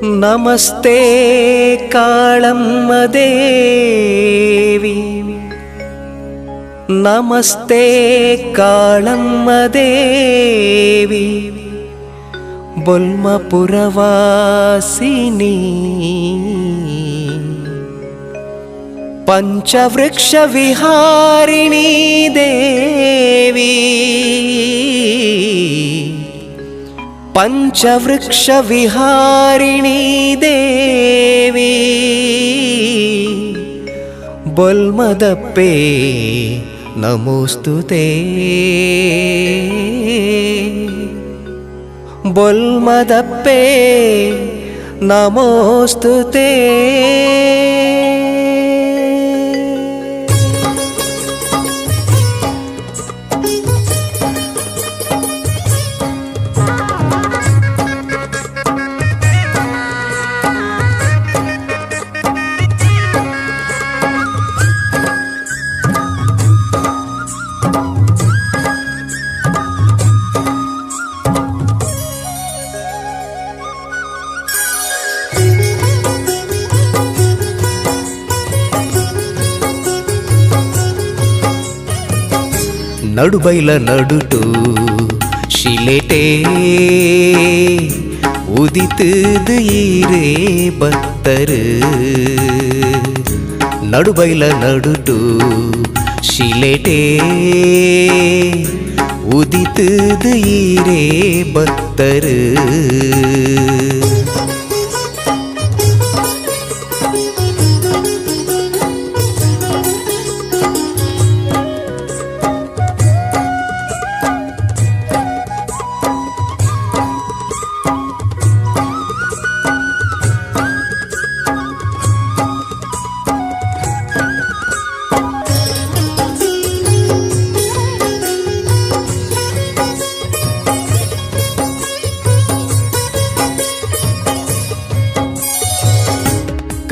ನಮಸ್ತೆ ಕಾಳಮ್ಮ ದೇವಿ, ನಮಸ್ತೆ ಕಾಳಮ್ಮ ದೇವಿ, ಬೊಲ್ಮಪುರವಾಸಿನಿ ಪಂಚವೃಕ್ಷ ವಿಹಾರಿಣಿ ದೇವಿ, पंचवृक्ष विहारिणी देवी, बोल्मदप्पे नमोस्तुते, बोल्मदप्पे नमोस्तुते। ನಡುಬೈಲ ನಡುಟು ಶಿಲೆಟೇ ಉದಿತದು ಈರೇ ಬತ್ತರು, ನಡುಬೈಲ ನಡುಟು ಶಿಲೆಟೇ ಉದಿತದು ಈರೇ ಬತ್ತರು,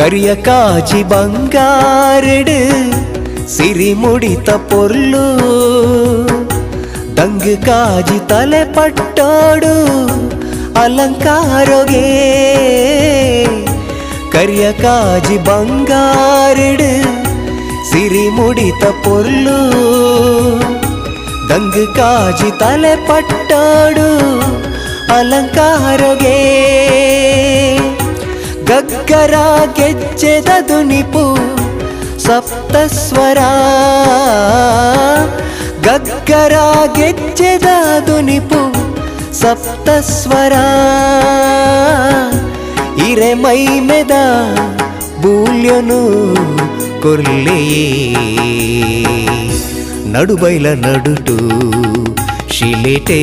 ಕರಿಯ ಕಾಜಿ ಬಂಗಾರಡು ಸಿರಿ ಮುಡಿತ ಪೊರ್ಲು, ದಂಗು ಕಾಜಿ ತಲೆ ಪಟ್ಟೋಡು ಅಲಂಕಾರೊಗೆ, ಕರಿಯ ಕಾಜಿ ಬಂಗಾರಡು ಸಿರಿ ಮುಡಿತ ಪೊರ್ಲು, ದಂಗು ಕಾಜಿ ತಲೆ ಪಟ್ಟೋಡು ಅಲಂಕಾರೊಗೆ, ಗಗ್ಗರ ಗೆಜ್ಜೆದ ದುನಿಪು ಸಪ್ತಸ್ವರ, ಗಗ್ಗರ ಗೆಜ್ಜೆದ ದುನಿಪು ಸಪ್ತಸ್ವರ, ಇರೆ ಮೈಮೆದ ಬೂಲ್ಯನು ಕೊರ್ಲೆಯೇ, ನಡುಬೈಲ ನಡುಟು ಶಿಲೆಟೇ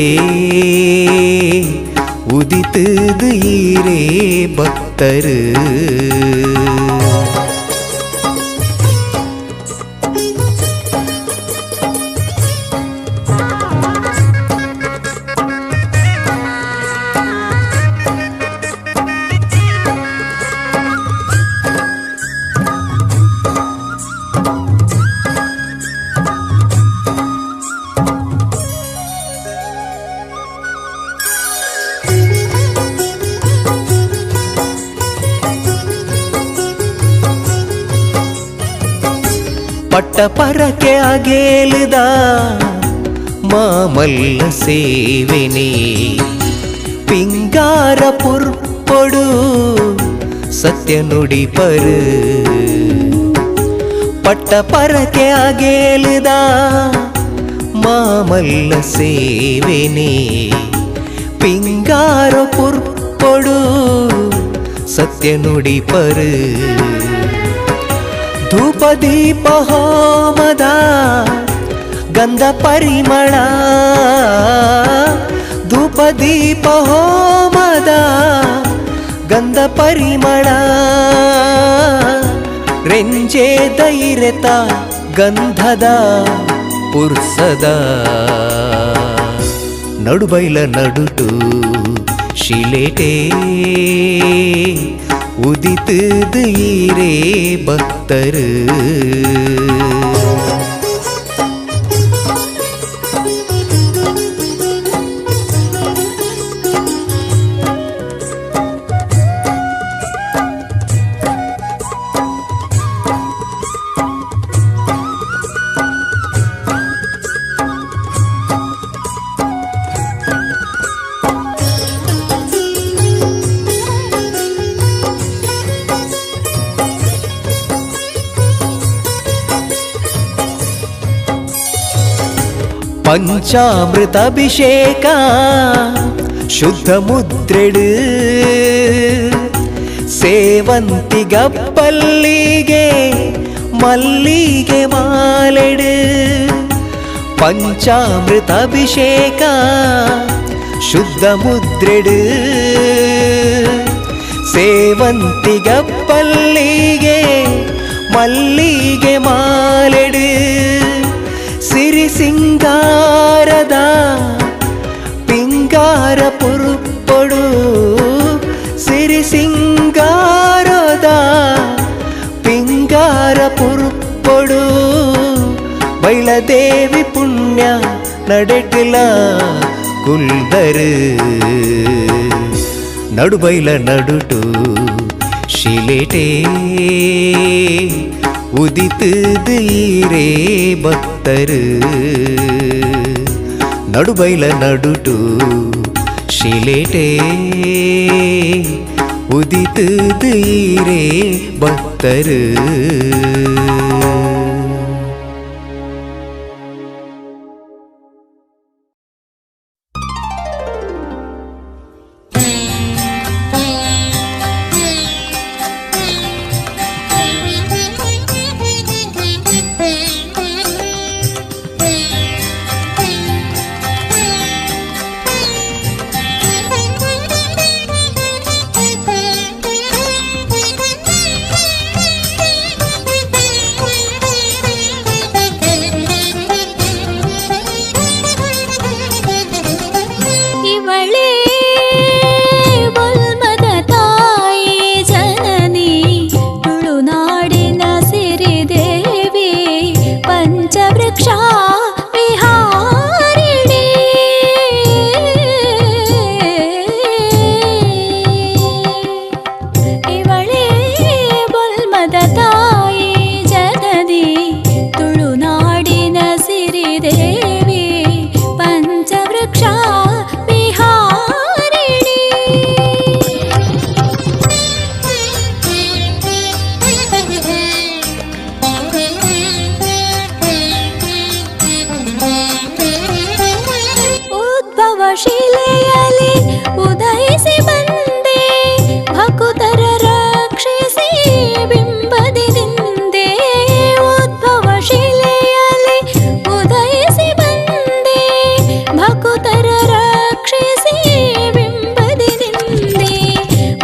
ಉದಿತದು ಈರೇ ಭಕ್ತರು, ಪಟ್ಟ ಪರಕೆ ಅಗೇಲುದ ಮಾಮಲ್ಲ ಸೇವೆನೆ, ಪಿಂಗಾರ ಪುರ್ಪೊಡು ಸತ್ಯ ನುಡಿ ಪರು, ಪಟ್ಟ ಪರಕೆ ಅಗೇಲುದ ಮಾಮಲ್ಲ ಸೇವೆನೆ, ಪಿಂಗಾರ ಪುರ್ಪೊಡು ಸತ್ಯ ನುಡಿ ಪರು, ಧೂಪ ದೀಪ ಹೋಮದ ಗಂಧ ಪರಿಮಳ, ಧೂಪ ದೀಪ ಹೋಮದ ಗಂಧ ಪರಿಮಳ, ರೆಂಜೆ ದೈರೆತ ಗಂಧದ ಪುರ್ಸದ, ನಡುಬೈಲ ನಡುಟು ಶಿಲೆಟೇ ಉದಿತದು ಈರೇ ಭಕ್ತರು, ಪಂಚಾಮೃತಾಭಿಷೇಕ ಶುದ್ಧ ಮುದ್ರೆಡು ಸೇವಂತಿಗಪ್ಪಲ್ಲಿಗೆ ಮಲ್ಲಿಗೆ ಮಾಲೆಡು ಪಂಚಾಮೃತಾಭಿಷೇಕ ಶುದ್ಧ ಮುದ್ರೆಡು ಸೇವಂತಿಗಪ್ಪಲ್ಲಿಗೆ ಮಲ್ಲಿಗೆ ಮಾಲೆಡು ಸಿರಿ ಸಿಂಗಾರದ ಪಿಂಗಾರ ಪುರುಪೊಡು ಸಿರಿ ಸಿಂಗಾರದ ಪಿಂಗಾರ ಪುರುಪೊಡು ಬೈಲದೇವಿ ಪುಣ್ಯ ನಡೆಟಿಲ ಕುಲ್ದರು ನಡುಬೈಲ ನಡುಟು ಶಿಲೆಟೇ ಉದಿತುದು ಈರೇ ಭಕ್ತರು ನಡುಬೈಲ ನಡುಟು ಶಿಲೆಟೇ ಉದಿತುದು ಈರೇ ಭಕ್ತರು ಶಿಲೆಯಲ್ಲಿ ಉದಯಿಸಿ ಬಂದೆ ಭಕುತರ ರಕ್ಷಿಸಿ ಬಿಂಬದಿ ನಿಂದೆ ಉದ್ಭವ ಶಿಲೆಯಲ್ಲಿ ಉದಯಿಸಿ ಬಂದೆ ಭಕುತರ ರಕ್ಷಿಸಿ ಬಿಂಬದಿ ನಿಂದೆ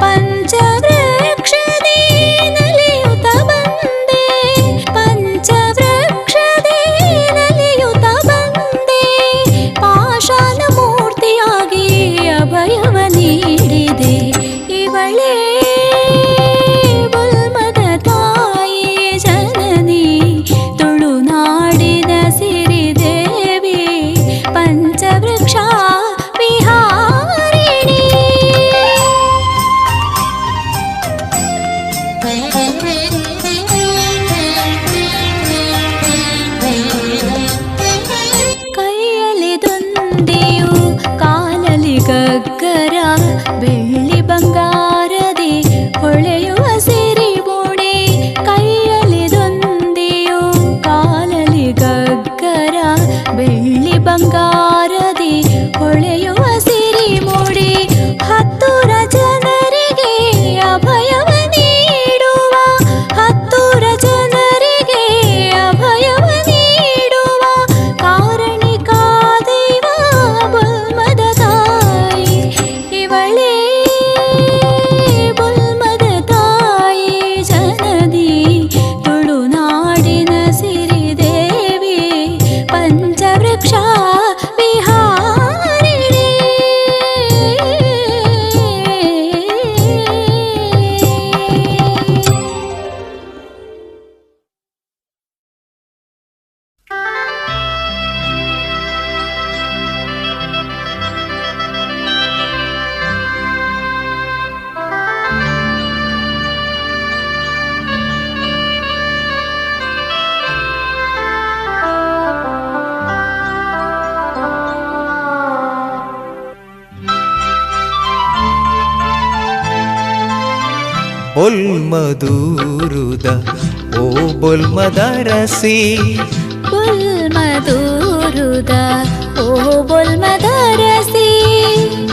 ಪಂಚವೃಕ್ಷದಿ ನಲಿಯುತ್ತ ಬಂದೆ ಪಂಚವೃಕ್ಷದಿ ನಲಿಯುತ್ತ ಬಂದೆ ಪಾಷಾಣ ಅಭಯವ ನೀಡಿದೆ ಇವಳೇ ಬಲ್ಮದ ತಾಯಿ ಜನನಿ ತುಳುನಾಡಿನ ಸಿರಿದೇವಿ ಪಂಚವೃಕ್ಷ ವಿಹಾರಿಣಿ ಕೈಯಲ್ಲಿ ದೊಂದಿಯು ಗಗ್ಗರ ಬೆಳ್ಳಿ ಬಂಗಾರದಿ ಹೊಳೆಯುವ ಸಿರಿ ಮೂಡಿ ಕೈಯಲ್ಲಿ ದೊಂದಿಯು ಕಾಲಲಿ ಗಗ್ಗರ ಬೆಳ್ಳಿ ಬಂಗಾರದಿ ಹೊಳೆಯುವ ಸಿರಿ ಮೂಡಿ ಹತ್ತೂರ ಜನರಿಗೆ ಅಭಯವ ನೀಡುವ ಹತ್ತೂರ ಜನರಿಗೆ ಅಭಯವ ನೀಡುವ ಕಾರಣಿಕಾ ದೈವ ಬಲ್ಮದ ಇವಳೇ ಬಲ್ಮದ ತಾಯಿ ಜನನಿ ತುಳುನಾಡಿನ ಸಿರಿದೇವಿ ಪಂಚವೃಕ್ಷ ವಿಹಾರಿಣಿ ಬೊಲ್ಮದೂರುದ ಓ ಬೊಲ್ಮದರಸಿ ಬೊಲ್ಮದೂರುದ ದೂರುದ ಓ ಬೊಲ್ಮದರಸಿ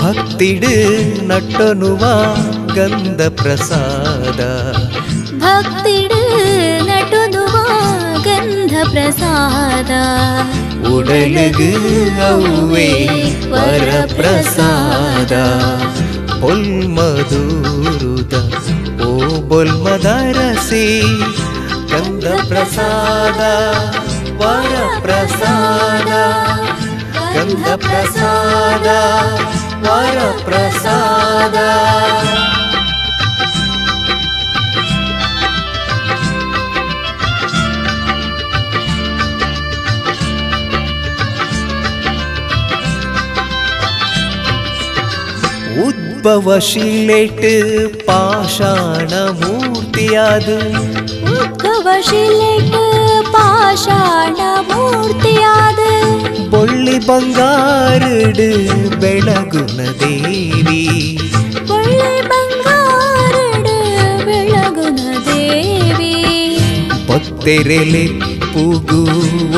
ಭಕ್ತಿಡು ನಟ್ಟೊನುವ ಗಂಧ ಪ್ರಸಾದ ಭಕ್ತಿಡು ನಟುನುವ ಗಂಧ ಪ್ರಸಾದ ಉಡಲುಗು ಅವ್ವೇ ವರಪ್ರಸಾದ ಬೊಲ್ಮದೂರುದ ಓ ಬೊಲ್ಮದರಸಿ ಗಂಧ ಪ್ರಸಾದ ವರಪ್ರಸಾದ ಗಂಧ ಪ್ರಸಾದ ವರಪ್ರಸಾದ ಉದ್ಭವಶೀಲೆಟ್ ಪಾಷಾಣ ಮೂರ್ತಿಯಾದು ಉದ್ಭವಶೀಲೆಟ್ ಪಾಷಾಣ ಮೂರ್ತಿಯಾದ ಬೊಳ್ಳಿ ಬಂಗಾರಡು ಬೆಳಗುನ ದೇವಿ ಬೊಳ್ಳಿ ಬಂಗಾರಡು ಬೆಳಗುನ ದೇವಿ ಭಕ್ತೆರೆಲೆ ಪೂಗು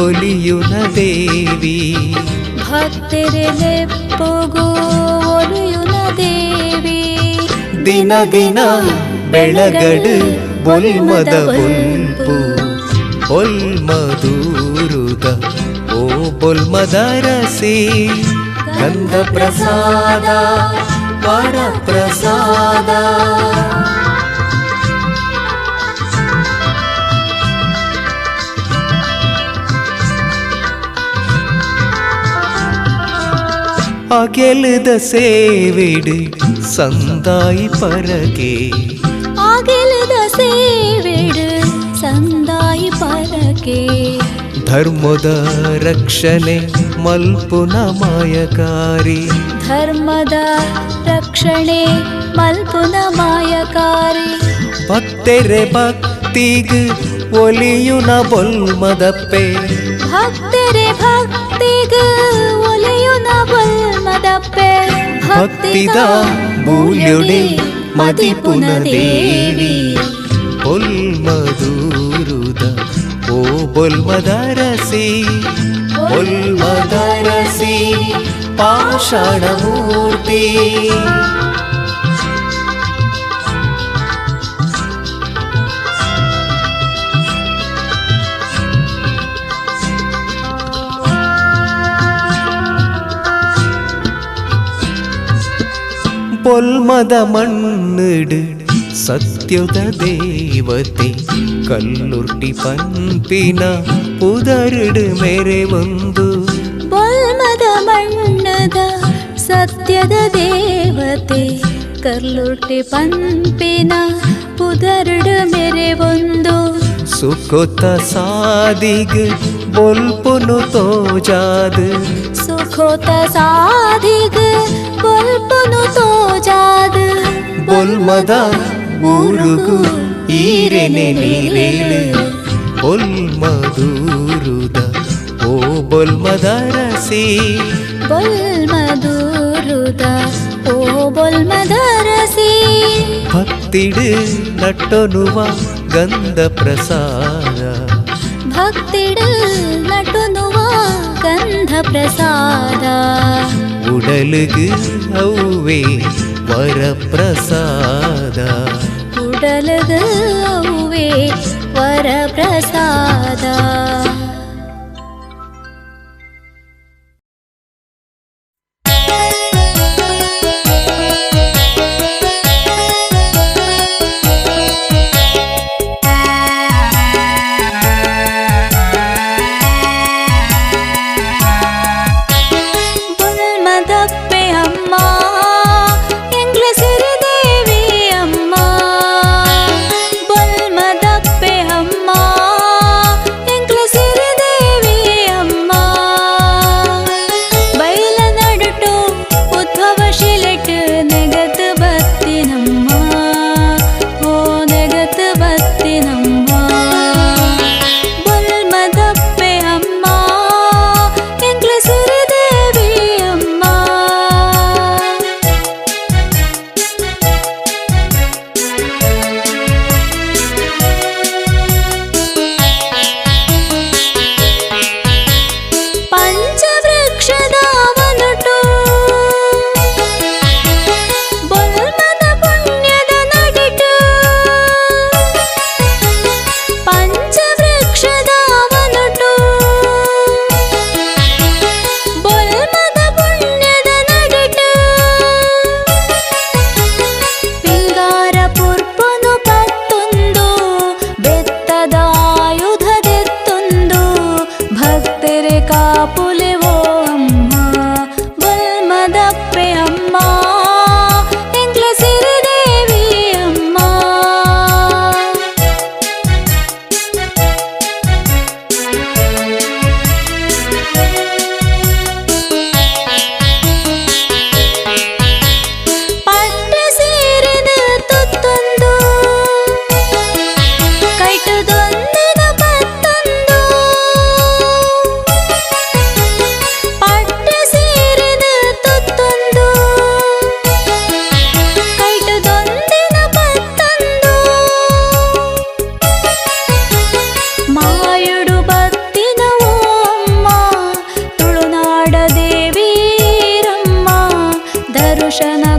ಒಲಿಯುನ ದೇವಿ ಭಕ್ತೆರೆಲೆ ಪೂಗು ಒಲಿಯುನ ದೇವಿ ದಿನ ದಿನ ಬೆಳಗಡು ಬೊಲ್ಮದ ಬೊಲ್ಪು ಬೊಲ್ಮದೂರುದ ಓ ಬೊಲ್ಮದರಸಿ ಗಂಧ ಪ್ರಸಾದ ವರಪ್ರಸಾದ ಅಗೆಲದ ಸೇವೆಡು ಸಂದಾಯಿ ಪರಗೆ ಅಗೆಲದ ಸೇವೆಡು ಸಂದಾಯಿ ಪರಕೆ ಧರ್ಮದ ರಕ್ಷಣೆ ಮಲ್ಪುನ ಮಾಯಕಾರಿ ಧರ್ಮದ ರಕ್ಷಣೆ ಮಲ್ಪುನ ಮಾಯಕಾರಿ ಭಕ್ತೆರೆ ಭಕ್ತಿಗು ಒಲಿಯುನ ಬೊಲ್ಮದಪ್ಪೆ ಭಕ್ತರೆ ಭಕ್ತಿಗು ಒಲಿಯುನ ಬೊಲ್ಮದಪ್ಪೆ ಭಕ್ತಿದ ಮೂಲ್ಯೊಡೆ ಮದಿಪುನ ದೇವಿ ಬೊಲ್ಮದೂರುದ ಓ ಬೊಲ್ಮದರಸಿ ಬೊಲ್ಮದರಸಿ ಪಾಷಾಣ ಮೂರ್ತಿ ಬೊಲ್ಮದ ಮಣ್ಣಿಡು ಸತ್ಯದ ದೇವತೆ ಕಲ್ಲುರ್ಟಿ ಪಂಪಿನ ಪುದರುಡು ಮೇರೆ ಒಂದು ಬೊಲ್ಮದ ಮಣ್ಣದ ಸತ್ಯದ ದೇವತೆ ಕಲ್ಲುರ್ಟಿ ಪಂಪಿನ ಪುದರುಡು ಮೇರೆ ಒಂದು ಸುಖೋತ ಸಾದಿಗ್ ಬೊಲ್ಪುನು ತೋಜಾದು ಸುಖೋತ ಸಾಧಿಗ್ ಬೊಲ್ಪುನು ತೋಜಾದು ಬೊಲ್ಮದ ಊರುಗು ಈರೆನೆ ನೀರೇಳು ಬೊಲ್ಮದೂರುದ ಓ ಬೊಲ್ಮದರಸಿ ಬೊಲ್ಮದೂರುದ ಓ ಬೊಲ್ಮದರಸಿ ಭಕ್ತಿಡು ನಟ್ಟೊನುವ ಗಂಧ ಪ್ರಸಾದ ಭಕ್ತಿಡು ನಟುನುವ ಗಂಧ ಪ್ರಸಾದ ಉಡಲುಗು ಅವ್ವೇ ವರಪ್ರಸಾದ ಉಡಲುಗು ಅವ್ವೇ ವರಪ್ರಸಾದ ಬೊಲ್ಮದಪ್ಪೆ ಅಮ್ಮ ಎಂಗ್ಲ ಸಿರಿದೇವಿ ಅಮ್ಮ ಬೊಲ್ಮದಪ್ಪೆ ಅಮ್ಮ ಎಂಗ್ಲ ಸಿರಿ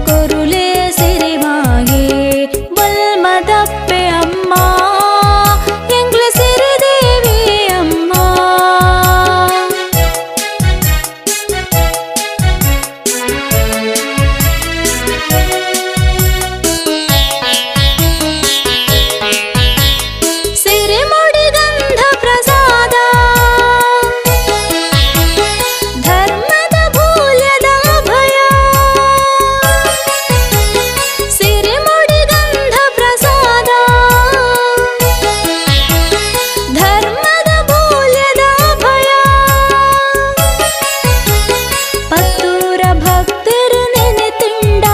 ಕೊರುಲೆ ಸಿರಿಮಾಗೆ ಬಲ್ಮದಪ್ಪೆ ಅಮ್ಮ ಎಂಗ್ಲ ಸಿರಿದೇವಿ ಅಮ್ಮ. ಸಿರಿಮುಡಿ ಗಂಧ ಪ್ರಸಾದ ಧರ್ಮದ ಭೂಲ್ಯದ ಭಯ. ಸಿರಿಮುಡಿ ಗಂಧ ಪ್ರಸಾದ ಧರ್ಮದ ಭೂಲ್ಯದ ಭಯ. ಪತ್ತೂರ ಭಕ್ತರು ನೆನೆತಿಂಡ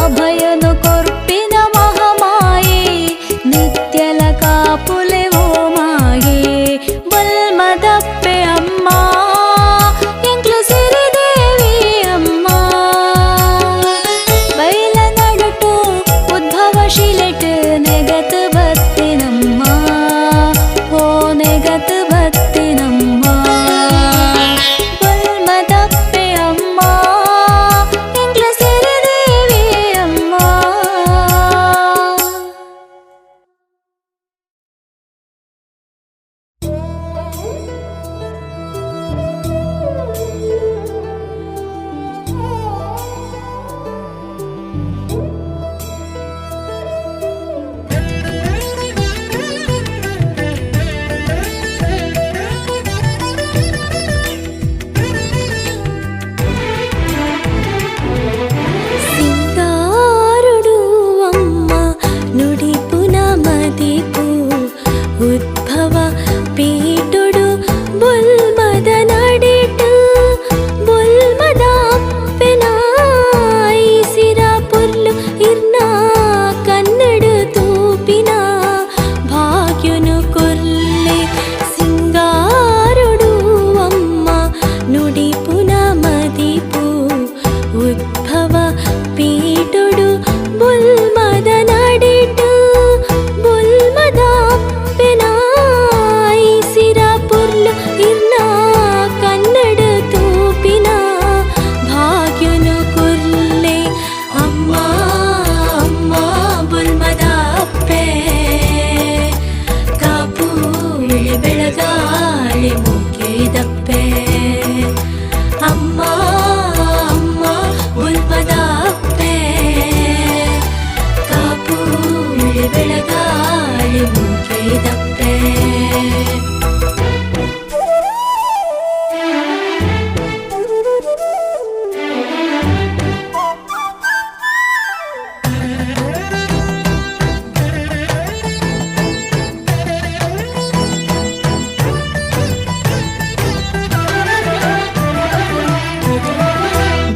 ಅಭಯನು ಕೊರ್ಪಿನ ಮಹಾಮಾಯೆ ನಿತ್ಯಲ ಕಾಪುಲೆ ಓ ಮಾಯೆ ಬಲ್ಮದಪ್ಪೆ ಅಮ್ಮ ಎಂಕ್ಲ ಸಿರಿದೇವಿ ಅಮ್ಮ. ಬೈಲ ನಡುಟು ಉದ್ಭವ ಶಿಲೆಟ್ ನೆಗತ್ ಬತ್ತಿನಮ್ಮ ಓ ನೆಗತ್ ಬತ್ತಿನಮ್ಮ ಬಲ್ಮದಪ್ಪೆ ಅಮ್ಮ ಎಂಕ್ಲ ಸಿರಿದೇವಿ ಅಮ್ಮ. ಸಿಂಗಾರುಡು ಅಮ್ಮ ನುಡಿಪುನ ಮದಿಪು ಉದ್ಭವ ಪೀಟುಡು ಬೊಲ್ಮದ ನಡಿಟು ಬೊಲ್ಮದ ಅಪ್ಪೆನ ಈಸಿರ ಪುರ್ಲು ಇರ್ನ ಕನ್ನಡ ತೂಪಿನ ಭಾಗ್ಯನು ಕೊರ್ಲೆ. ಸಿಂಗಾರುಡು ಅಮ್ಮ ನುಡಿಪುನ ಮದಿಪು ಉದ್ಭವ ಪೀಟುಡು ಬೊಲ್ಮದ ನಡಿಟು ಬೊಲ್ಮದ ಅಪ್ಪೆನ ಈಸಿರ ಪುರ್ಲು ಇರ್ನ ಕನ್ನಡ ತೂಪಿನ ಭಾಗ್ಯನು ಕೊರ್ಲೆ. ಅಮ್ಮ ಅಮ್ಮ ಬೊಲ್ಮದ ಅಪ್ಪೆ ಕಾಪು ಬೆಳಗಾಳಿ ಮುಗಿದಪ್ಪೆ. ಅಮ್ಮ ಅಮ್ಮ ಬೊಲ್ಮದ ಅಪ್ಪೆ ಕಾಪು ಬೆಳಗಾಳಿ ಮುಗಿದಪ್ಪೆ.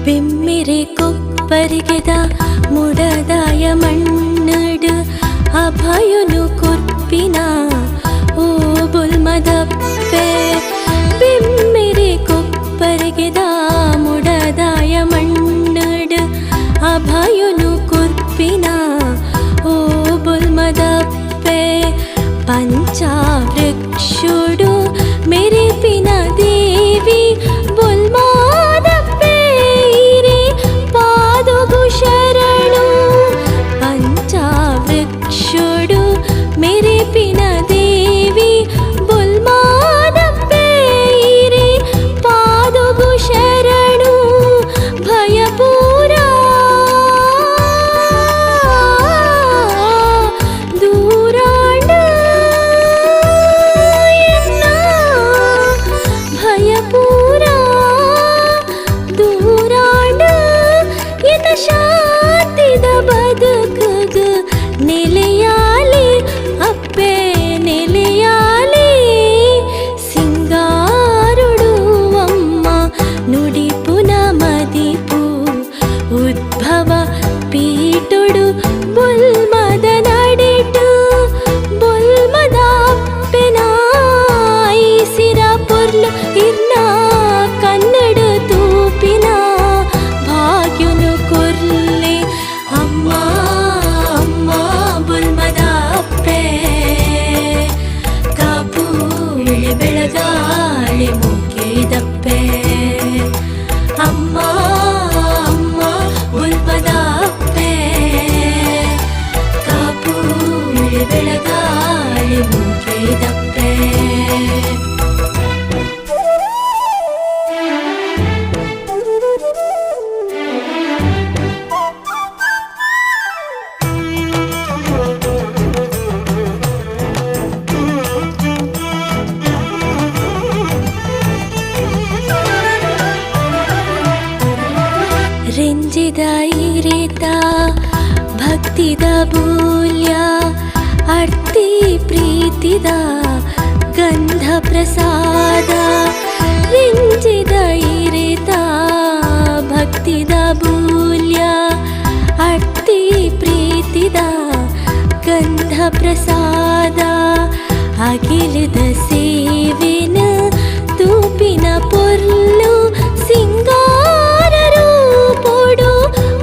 ಬೆಮ್ಮೆರೆ ಕೊಪ್ಪರಿಗೆದ ಮುಡದಾಯ ಮಣ್ಣಡು ಅಭಯನು ಕೊರ್ಪಿನ ಓ ಬೊಲ್ಮದಪ್ಪೆ. ಬೆಮ್ಮೆರೆ ಕೊಪ್ಪರಿಗೆದ ಮುಡದಾಯ ಮಣ್ಣಡು ಅಭಯನು ಕೊರ್ಪಿನ ಓ ಬೊಲ್ಮದಪ್ಪೆ. ಪಂಚಾವೃಕ್ಷುಡು ಮೆರೆಪಿನ ದೇವಿ ಬೊಲ್ಮದಪ್ಪೆ ಇರೆ ಪಾದಗು ಶರಣು. ಪಂಚಾವೃಕ್ಷುಡು ಮೆರೆಪಿನ ದೇವಿ ಬೊಲ್ಮದಪ್ಪೆ ಇರೆ ಪಾದಗು ಶರಣು. ಭಯಪೂರ ದೂರಾಂಡ ಎನ್ನ ಭಯಪೂರ ದೂರಾಂಡ ಎನ್ನ ಶಾಂತಿದ ಬದುಕುಗ ನೆಲೆಯಾಲಿ ಅಪ್ಪೆ ನೆಲೆಯಾಲಿ. ಸಿಂಗಾರುಡು ಅಮ್ಮ ನುಡಿಪುನ ಮದಿಪು ಉದ್ಭವ ಪೀಟುಡು ಬೊಲ್ಮದ ನಡಿಟು ಬೊಲ್ಮದ ಅಪ್ಪೆನ ಈಸಿರ ಪುರ್ಲು ಇರ್ನ ಕನ್ನಡ ತೂಪಿನ ಭಾಗ್ಯನು ಕೊರ್ಲೆ. ಅಮ್ಮ ಅಮ್ಮ ಬೊಲ್ಮದ ಅಪ್ಪೆ ಕಾಪು ಬೆಳಗಾಳಿ ಮುಗಿದಪ್ಪೆ. ಅಮ್ಮ ಅಮ್ಮ ಬೊಲ್ಮದ ಇರಿತ ಭಕ್ತಿದ ಬೂಲ್ಯ ಅರ್ತಿ ಪ್ರೀತಿದ ಗಂಧ ಪ್ರಸಾದ ರಿಂಚಿದ ಇರಿತ ಭಕ್ತಿದ ಬೂಲ್ಯ ಅರ್ತಿ ಪ್ರೀತಿದ ಗಂಧ ಪ್ರಸಾದ ಅಗಿಲದ ಸೇವೆನ ತೂಪಿನ ಪೊರ್ಲು ಸಿಂಗಾರ ರೂಪೋಡು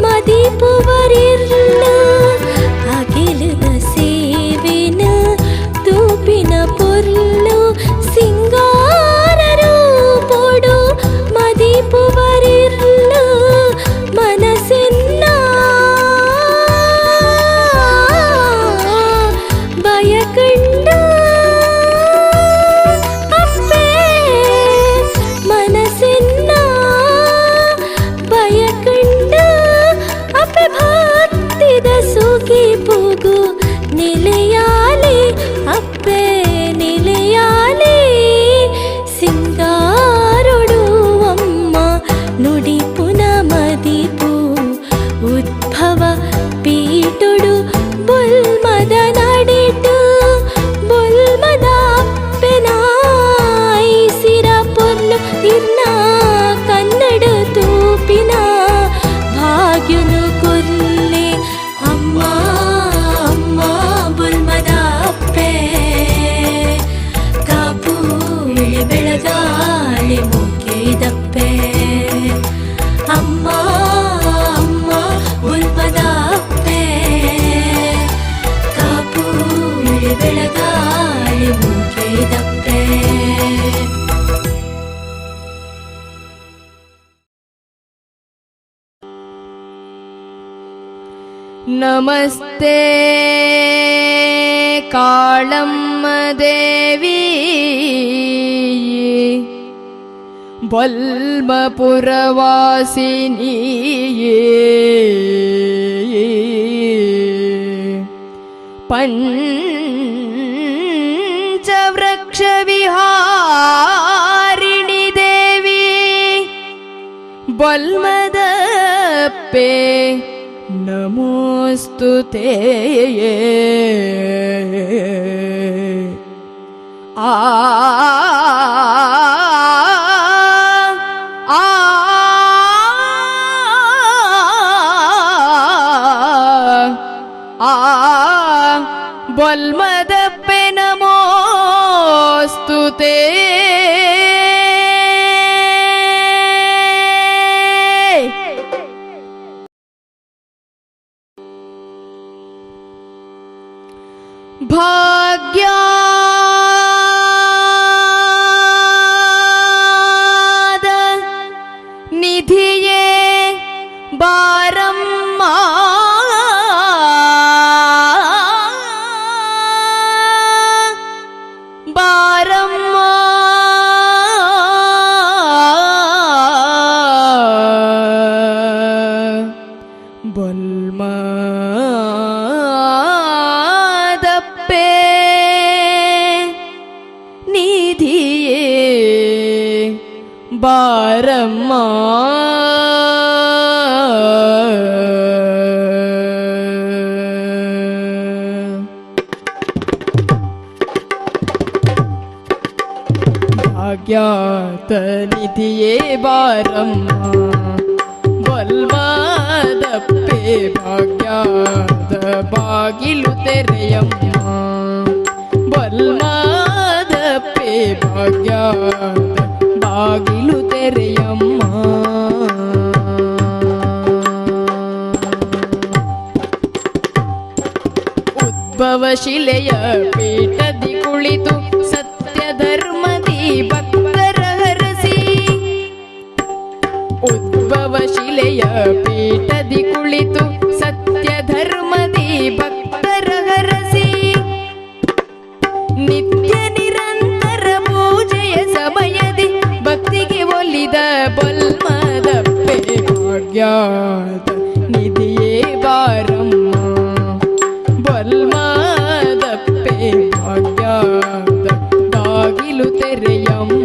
ಮದಿಪುವರಿರ್ಲು ಅಗಿಲದ ಸೇವೆನ ತೂಪಿನ ಪೊರ್ಲು ಸಿಂಗಾರ ರೂಪೋಡು ಮದಿಪುವರಿರ್ಲು ಮನಸ್ಸಿನ ಬಯಕಂಡ ಅಪ್ಪೆ ಮನಸ್ಸಿನ ಬಯಕಂಡ ಅಪ್ಪೆ ಭಕ್ತಿದ ಸುಗಿ ಪೂಗು ನಿಲೆಯಾಲೆ ಅಪ್ಪೆ ನಿಲೆಯಾಲೆ ಸಿಂಗಾರೊಡು ಅಮ್ಮ ನುಡಿ ಪುನ ಮದಿಪು ಉದ್ಭವ ಪೀಟುಡು ಬುಲ್ಮದ ನಡಿಟು ಬುಲ್ಮದ ಅಪ್ಪೆನಾಯಿ ಸಿರ ಪೊರ್ಲು ಇನ್ನ ಕನ್ನಡ ತೂಪಿನ ಭಾಗ್ಯನು ಕೊರ್ಲೆ ಅಮ್ಮ ಅಮ್ಮ ಬುಲ್ಮದ ಅಪ್ಪೆ ಕಾಪು ಬೆಳಗಾಳೆ ಮುಗಿದಪ್ಪೆ ಅಮ್ಮ ಅಮ್ಮ ಬುಲ್ಮದ ಅಪ್ಪೆ ಕಾಪು ಬೆಳಗಾಳೆ ಮುಗಿದಪ್ಪೆ ನಮಸ್ತೆ ಕಾಳಮ್ಮ ದೇವಿ ಬಲ್ಮಪುರವಾಸಿನಿ ಪಂಚವೃಕ್ಷ ವಿಹಾರಿಣಿ ದೇವಿ ಬಲ್ಮದಪ್ಪೆ ನಮೋಸ್ತುತೇ ಆ ಆ ಆ ಬಲ್ಮದಪ್ಪೆ ನಮೋಸ್ತುತೇ ಭಾಗ್ಯದ ನಿಧಿಯೇ ಬಾರಮ್ಮ ಬಾರಮ್ಮ ಬಲ್ಮದಪ್ಪೆ ನಿಧಿಯೇ ಬಾರಮ್ಮ ಭಾಗ್ಯದ ನಿಧಿಯೇ ಬಾರಮ್ಮ ಬಲ್ಮದಪ್ಪೆ ಭಾಗ್ಯದ ಬಾಗಿಲು ತೆರೆಯಮ್ಮ ಬಲ್ಮದಪ್ಪೆ ಭಾಗ್ಯದ ಬಾಗಿಲು ತೆರೆಯಮ್ಮ ಉದ್ಭವ ಶಿಲೆಯ ಪೀಠದಿ ಕುಳಿತು ಸತ್ಯ ಧರ್ಮದಿ ಭಕ್ತರ ಹರಸಿ ಉದ್ಭವ ಶಿಲೆಯ ಪೀಠದಿ ಕುಳಿತು ಸತ್ಯ ಧರ್ಮದಿ ಭಕ್ತರ ಹರಸಿ ನಿತ್ಯ ನಿರಂತರ ಪೂಜೆಯ ಸಮಯದಿ ಭಕ್ತಿಗೆ ಒಲಿದ ಬಲ್ಮದಪ್ಪೆ ಭಾಗ್ಯದ ನಿಧಿಯೇ ಬಾರಮ್ಮ ಬಲ್ಮದಪ್ಪೆ ಭಾಗ್ಯದ ಬಾಗಿಲು ತೆರೆಯಮ್ಮ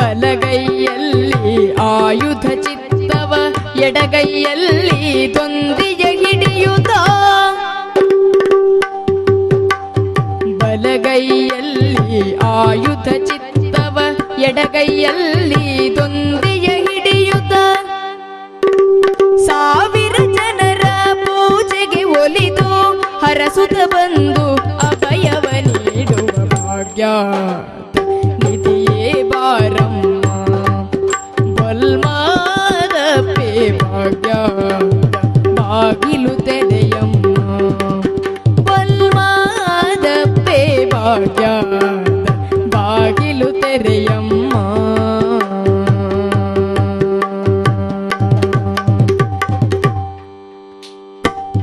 ಬಲಗೈಯಲ್ಲಿ ಆಯುಧ ಚಿತ್ತವ ಎಡಗೈಯಲ್ಲಿ ದೊಂದಿಯ ಹಿಡಿಯುತ್ತ ಬಲಗೈಯಲ್ಲಿ ಆಯುಧ ಚಿತ್ತವ ಎಡಗೈಯಲ್ಲಿ ದೊಂದಿಯ ಹಿಡಿಯುತ್ತ ಸಾವಿರ ಜನರ ಪೂಜೆಗೆ ಒಲಿದು ಹರಸುತ್ತ ಬಂದು ಅಭಯವ ನೀಡುವ ಭಾಗ್ಯ ನಿಧಿಯೇ ಬಾರಮ್ಮ ಬಲ್ಮಾದಪ್ಪೆ ಭಾಗ್ಯ ಬಾಗಿಲು ತೆರೆಯಮ್ಮ ಬಲ್ಮಾದಪ್ಪೆ ಭಾಗ್ಯ ಬಾಗಿಲು ತೆರೆಯಮ್ಮ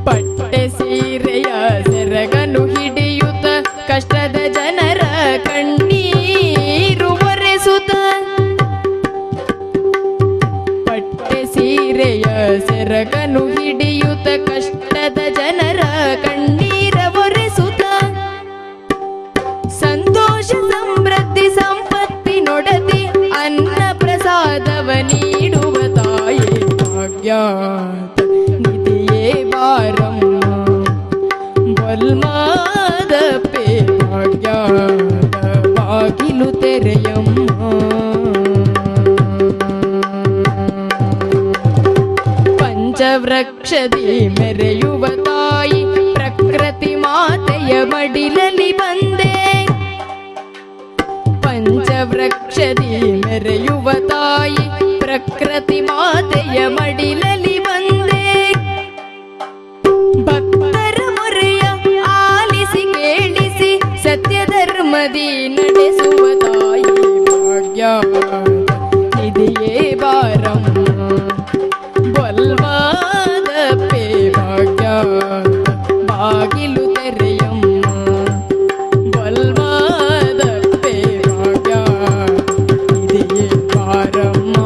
ಪಟ್ಟೆ ಸೀರೆಯ ಸೆರಗನು ಹಿಡಿಯುತ್ತ ಕಷ್ಟದ ಜನರ ಕಣ್ಣೀರು ಒರೆಸುತ್ತ ಪಟ್ಟೆ ಸೀರೆಯ ಸೆರಗನು ಹಿಡಿಯುತ್ತ ಕಷ್ಟದ ಜನರ ಕಣ್ಣೀರ ಒರೆಸುತ್ತ ಸಂತೋಷ ಸಮೃದ್ಧಿ ಸಂಪತ್ತಿ ನೊಡತಿ ಅನ್ನ ಪ್ರಸಾದವ ನೀಡುವ ತಾಯಿ ಭಾಗ್ಯ ನಿಧಿಯೇ ಬಾರಮ್ಮ ಬಲ್ಮಾದಪ್ಪೆ ಭಾಗ್ಯ ಬಾಗಿಲು ತೆರೆಯಮ್ಮ ಪಂಚವೃಕ್ಷದಿ ಮೆರೆಯುವ ತಾಯಿ ಪ್ರಕೃತಿ ಮಾತೆಯ ಮಡಿಲಲ್ಲಿ ಬಂದೆ ಪಂಚವೃಕ್ಷದಿ ಮೆರೆಯುವ ತಾಯಿ ಪ್ರಕೃತಿ ಮಾತೆಯ ಮಡಿಲಲ್ಲಿ ಬಂದೆ ಭಕ್ತರ ಮೊರೆಯ ಆಲಿಸಿ ಕೇಳಿಸಿ ಸತ್ಯ ಧರ್ಮದಿ ನಡೆಸುವ ತಾಯಿ ಭಾಗ್ಯ ನಿಧಿಯೇ ಬಾರಮ್ಮ ಬಲ್ವಾದಪ್ಪೆ ಭಾಗ್ಯ ಬಾಗಿಲು ತೆರೆಯಮ್ಮ ಬಲ್ವಾದಪ್ಪೆ ಭಾಗ್ಯ ನಿಧಿಯೇ ಬಾರಮ್ಮ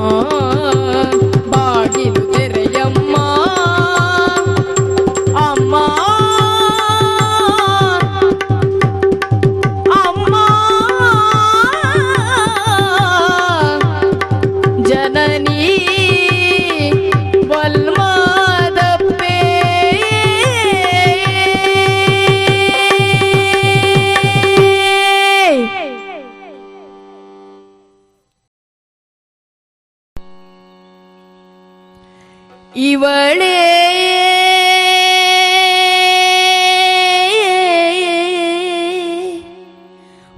ಬಾಗಿಲು ತೆರೆಯಮ್ಮ ಅಮ್ಮ ಅಮ್ಮ ಜನನೀ ಬಲ್ಮಾದಪ್ಪೆ ಇವಳೇ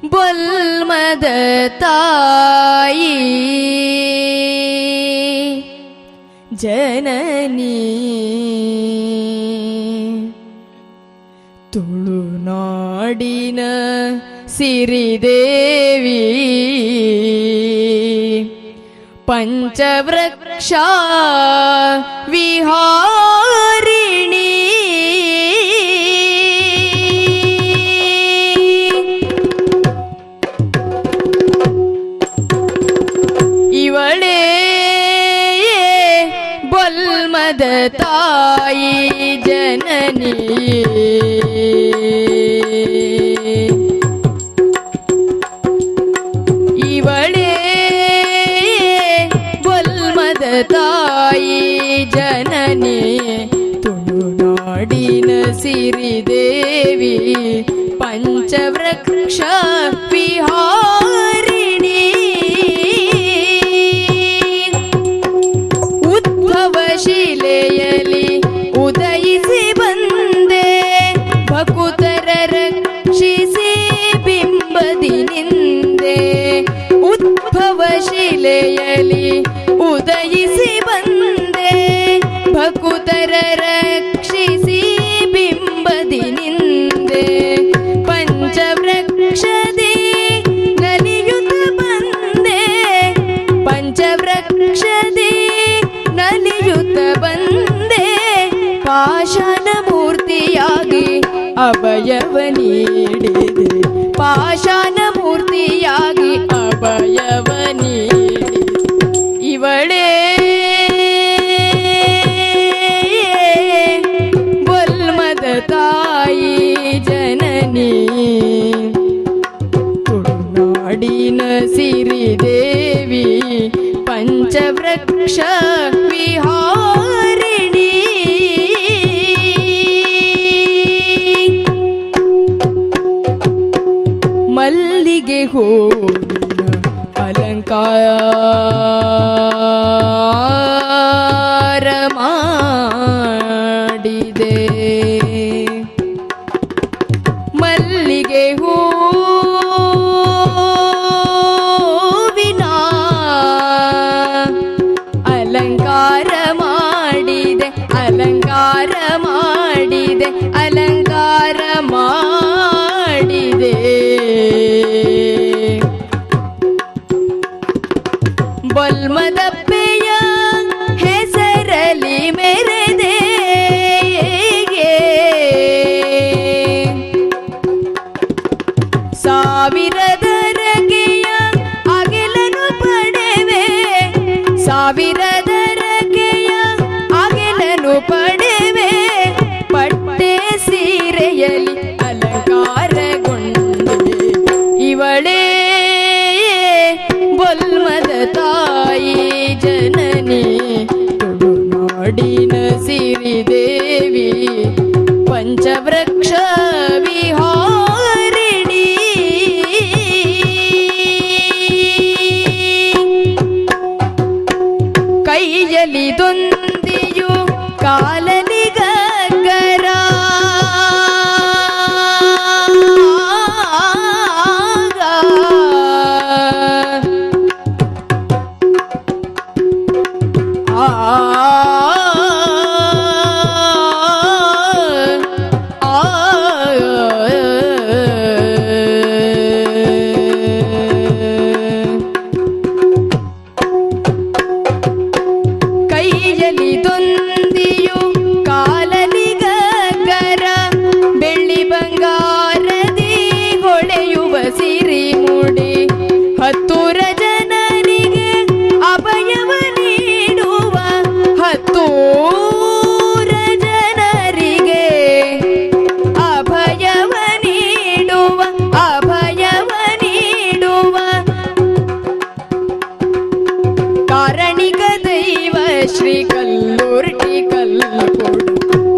ಬಲ್ಮದ ತಾಯಿ ಜನನಿ ತುಳುನಾಡಿನ ಸಿರಿದೇವಿ ಪಂಚವೃಕ್ಷ ವಿಹಾರಿಣಿ ಇವಳೇ ಬಲ್ಮದ ತಾಯಿ ಜನನಿ ಇವಳೇ ಬಲ್ಮದ ತಾಯಿ ಜನನಿ ತುಳುನಾಡಿನ ಸಿರಿದೇವಿ ಪಂಚವೃಕ್ಷ ವಿಹಾರಿಣಿ ಉದ್ಭವ ಶಿಲೆಯಲ್ಲಿ ಉದಯಿಸಿ ಬಂದೆ ಭಕುತರ ರಕ್ಷಿಸಿ ಬಿಂಬದಿ ನಿಂದೆ ಉದ್ಭವ ಶಿಲೆಯಲ್ಲಿ ಉದಯಿಸಿ ಬಂದೆ ಭಕುತರ ರಕ್ಷಿಸಿ ಬಿಂಬದಿ ನಿಂದೆ ಪಂಚವೃಕ್ಷದಿ ನಲಿಯುತ್ತ ಬಂದೆ ಪಂಚವೃಕ್ಷದಿ ನಲಿಯುತ್ತ ಬಂದೆ ಪಾಷಾಣ ಮೂರ್ತಿಯಾಗಿ ಅಭಯವ ನೀಡಿದೆ ಪಾಷಾಣ ಮೂರ್ತಿಯಾಗಿ ಅಭಯವ ನೀಡಿದೆ ಇವಳೇ ಬಲ್ಮದ ತಾಯಿ ಜನನಿ ತುಳುನಾಡಿನ ಸಿರಿದೇವಿ ಪಂಚವೃಕ್ಷ ವಿಹಾರಿಣಿ ಮಲ್ಲಿಗೆ ಹೂವಿನ ಅಲಂಕಾರ ಮಾಡಿದೆ ಮಲ್ಲಿಗೆ ಹೂವಿನ ಅಲಂಕಾರ ಮಾಡಿದೆ ಅಲಂಕಾರ ಮಾಡಿದೆ ಅಲಂಕಾರ ಮಾಡಿದೆ ಬೊಲ್ಮದಪ್ಪೆಯ ಹೆಸರಲಿ ಮೆರೆದೆ ಸಾವಿರದರಗೆಯ ಅಗೆಲನು ಪಡೆವೆ ಸಾವಿರದರಗೆಯ ಅಗೆಲನು ಪಡೆವೆ ಪಟ್ಟೆ ಸೀರೆಯಲಿ ಅಲಂಕಾರಗೊಂಡೆ ಇವಳೇ ಬೊಲ್ಮದ ತಾಯಿ ಜನನಿ ತುಳುನಾಡಿನ ಸಿರಿದೇವಿ ಪಂಚವೃಕ್ಷ ವಿಹಾರಿಣಿ ಕೈಯಲ್ಲಿ ದೊಂದಿಯು ಕಾಲಲಿ ಗಗ್ಗರ ಕೈಯಲ್ಲಿ ದೊಂದಿಯು ಕಾಲಲಿ ಗಗ್ಗರ ಬೆಳ್ಳಿ ಬಂಗಾರದಿ ಹೊಳೆಯುವ ಸಿರಿ ಮುಡಿ ಹತ್ತೂರ ಜನರಿಗೆ ಅಭಯವ ನೀಡುವ ಹತ್ತೂರ ಜನರಿಗೆ ಅಭಯವ ನೀಡುವ ಅಭಯವ ನೀಡುವ ಕಾರಣಿಕ ದೈವ ಶ್ರೀ ಕಲ್ಲುರ್ಟಿ ಕಲ್ಲುಕೋಡು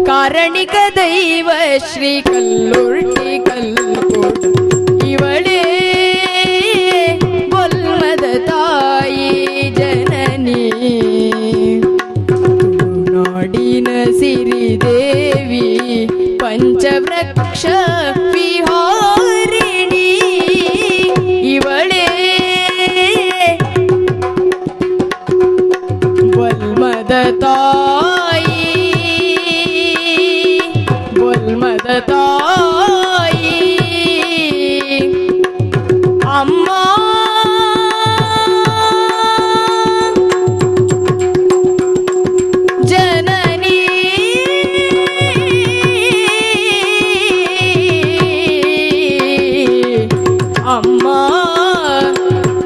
ಕಾರಣಿಕ ದೈವ ಶ್ರೀ ಕಲ್ಲುರ್ಟಿ ಕಲ್ಲುಕೋಡು ಇವಳೇ ಬೊಲ್ಮದ ತಾಯಿ ಜನನಿ ತುಳುನಾಡಿನ ಸಿರಿದೇವಿ ಪಂಚವೃಕ್ಷ ವಿಹಾರಿಣಿ ಇವಳೇ ಬೊಲ್ಮದ ತಾಯಿ ಬೊಲ್ಮದ ತಾಯಿ ಅಮ್ಮ ಜನನಿ ಅಮ್ಮ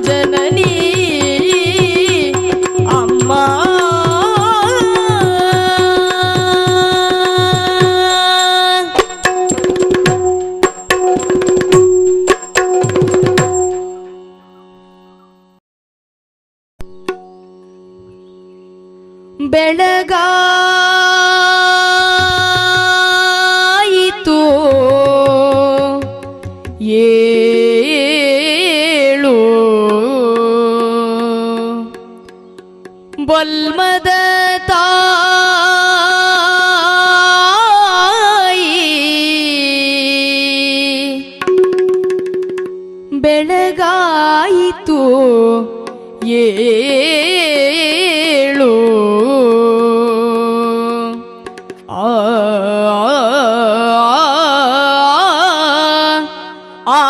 ಜನನಿ ಅಮ್ಮ ಬೆಳಗಾಯಿತು ಏಳು ಬೊಲ್ಮದ ತಾಯಿ ಬೆಳಗಾಯಿತು ಏಳು ಆ ಆ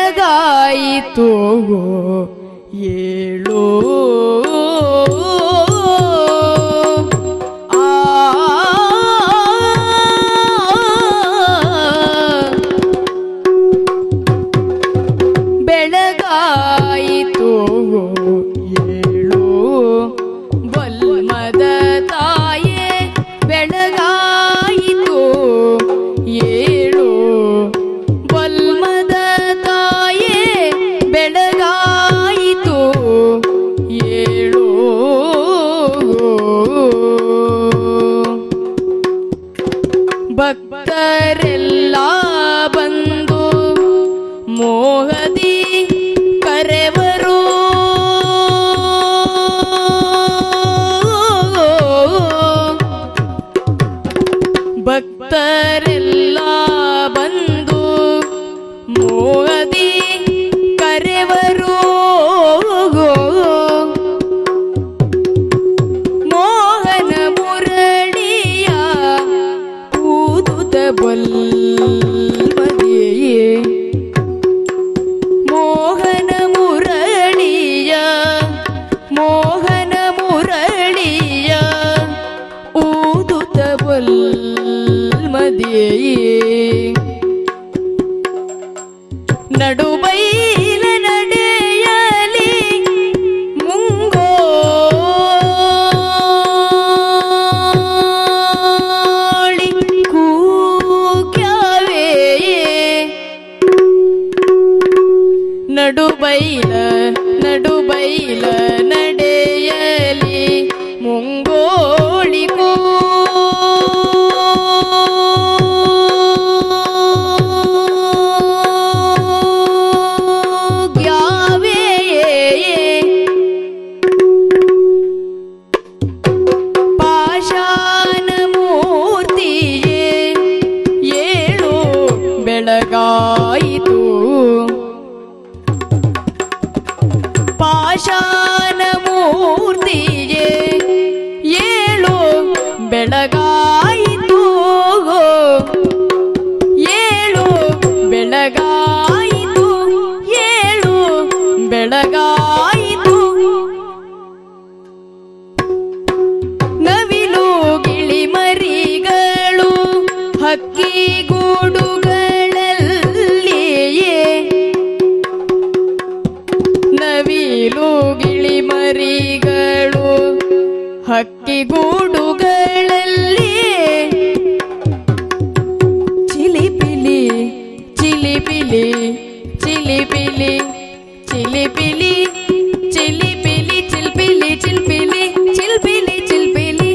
ಬೆಳಗಾಯಿತು ಏಳು ನಡುಬೈಲ ನಡೆಯಲಿ ಮುಂಗೋಳಿ ಕೂಗ್ಯವೇ ನಡುಬೈಲ ನಡೆಯಲಿ ಮುಂಗೋಳಿ ಕೂಗ್ಯವೇ ಪಾಷಾಣ ಮೂರ್ತಿಯೇ ಏಳು ಬೆಳಗಾಯಿತು ಪಾಷಾಣ ಮೂರ್ತಿಯೇ ಏಳು ಬೆಳಗಾಯಿತು ಏಳು ಬೆಳಗಾಯಿತು ಏಳು ಬೆಳಗಾಯಿತು ನವಿಲು ಗಿಳಿಮರಿಗಳು ಹಕ್ಕಿಗೂಡುಗಳಲ್ಲಿಯೇ ನವಿಲು ಗಿಳಿಮರಿಗಳು ಹಕ್ಕಿಗೂಡುಗಳಲ್ಲಿ ಚಿಲಿಪಿಲಿ ಚಿಲಿಪಿಲಿ ಚಿಲಿಪಿಲಿ ಚಿಲಿಪಿಲಿ ಚಿಲಿಪಿಲಿ ಚಿಲ್ಪಿಲಿ ಚಿಲ್ಪಿಲಿ ಚಿಲ್ಪಿಲಿ ಚಿಲ್ಪಿಲಿ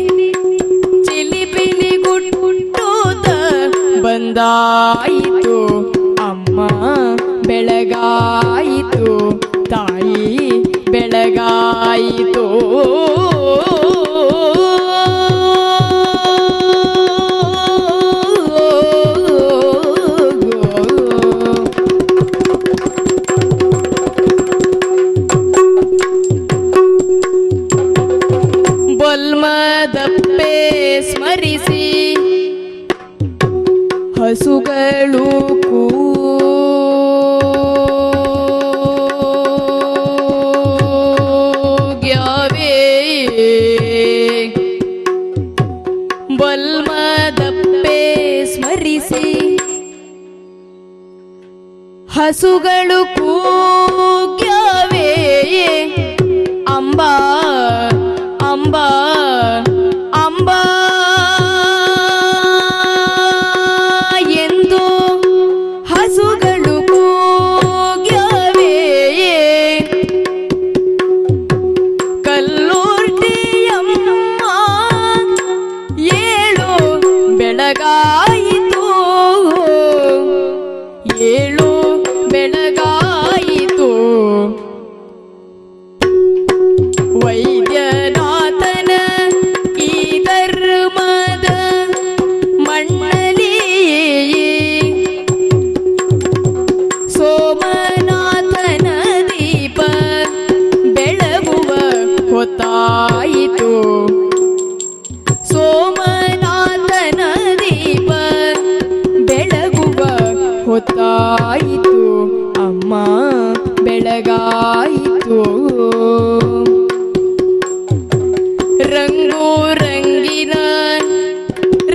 ಚಿಲಿಪಿಲಿ ಗುಟ್ಟುತ್ತ ಬಂದಾಯಿತು ಅಮ್ಮ ಬೆಳಗಾಯಿತು ತಾಯಿ ಬೆಳಗಾಯಿತು ಬಲ್ಮದಪ್ಪೆ ಸ್ಮರಿಸಿ ಹಸುಗಳು ಕೂಗ್ಯವೇ ಬಲ್ಮದಪ್ಪೆ ಸ್ಮರಿಸಿ ಹಸುಗಳು ಕೂಗ್ಯವೇ ಅಂಬಾ ಅಂಬಾ ಅಂಬಾ ಎಂದು ಹಸುಗಳು ಕೂಗ್ಯವೇ ಕಲ್ಲೂರ್ತಿಯಮ್ಮ ಏಳು ಬೆಳಗಾಯಿತು ಏಳು ಬೆಳಗಾಯಿತು ವೈದ್ಯನಾಥನ ಈ ಧರ್ಮದ ಮಣ್ಣಲಿ ಸೋಮನಾಥನ ದೀಪ ಬೆಳಗುವ ಹೊತ್ತಾಯಿತು ಸೋಮನಾಥನ ದೀಪ ಬೆಳಗುವ ಹೊತ್ತಾಯಿತು ಅಮ್ಮ ಬೆಳಗಾಯಿತು ರಂಗು ರಂಗಿನ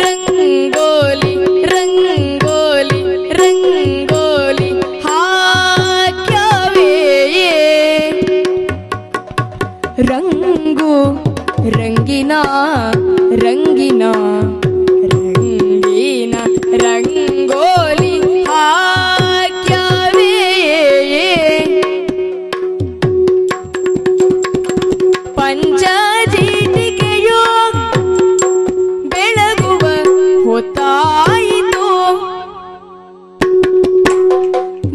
ರಂಗೋಲಿ ರಂಗೋಲಿ ರಂಗೋಲಿ ಹಾಕ್ಯವೇ ರಂಗು ರಂಗಿನ ರಂಗಿನ ರಂಗಿನ ರಂಗೋಲಿ ಹಾಕ್ಯವೇ ಪಂಚಜೀಟಿಕೆಯೋ ಬೆಳಗುವ ಹೊತ್ತಾಯಿತು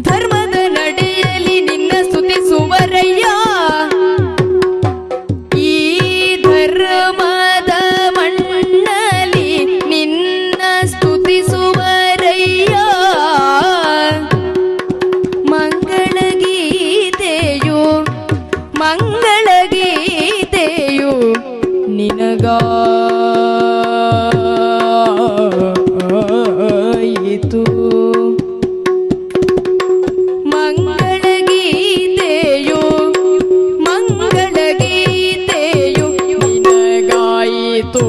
ಧರ್ಮದ ನಡೆಯಲಿ ನಿನ್ನ ಸ್ತುತಿಸುವರಯ್ಯ ಈ ಧರ್ಮದ ಮಣ್ಣಲಿ ನಿನ್ನ ಸ್ತುತಿಸುವರಯ್ಯ ಮಂಗಳಗೀತೆಯು ಮಂಗಳಗೀತೆಯು ನಿನಗಾಯಿತು ಮಂಗಳಗೀತೆಯು ಮಂಗಳಗೀತೆಯು ನಿನಗಾಯಿತು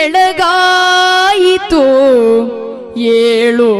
ಬೆಳಗಾಯಿತು ಏಳು